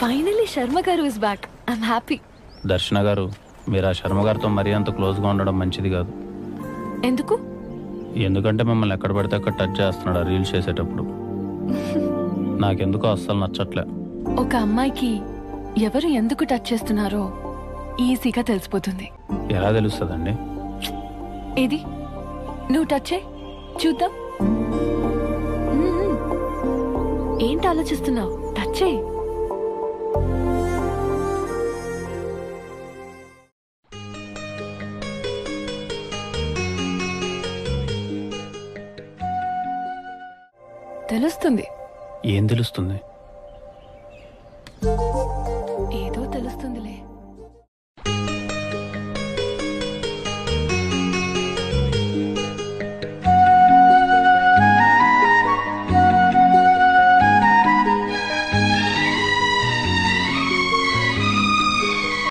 Finally Sharma గారు is back. I'm happy. దర్శన గారు, మీరు ఆ శర్మ గారితో మరీ అంత క్లోజ్గా ఉండడం మంచిది కాదు. ఎందుకు? ఎందుకంటే మిమ్మల్ని ఎక్కడ పడితే అక్కడ టచ్ చేస్తున్నాడు ఆ రీల్స్ చేసేటప్పుడు. నాకెందుకో అస్సలు నచ్చట్లే. ఒక అమ్మాయికి ఎవరు ఎందుకు టచ్ చేస్తున్నారో ఈజీగా తెలిసిపోతుంది. ఎలా తెలుస్తుందండి? ఏది నువ్వు టచ్ చేయి చూద్దాం. ఏంటి ఆలోచిస్తున్నావు? టచ్ చేయి. తెలుస్తుంది. ఏం తెలుస్తుంది? ఏదో తెలుస్తుందిలే.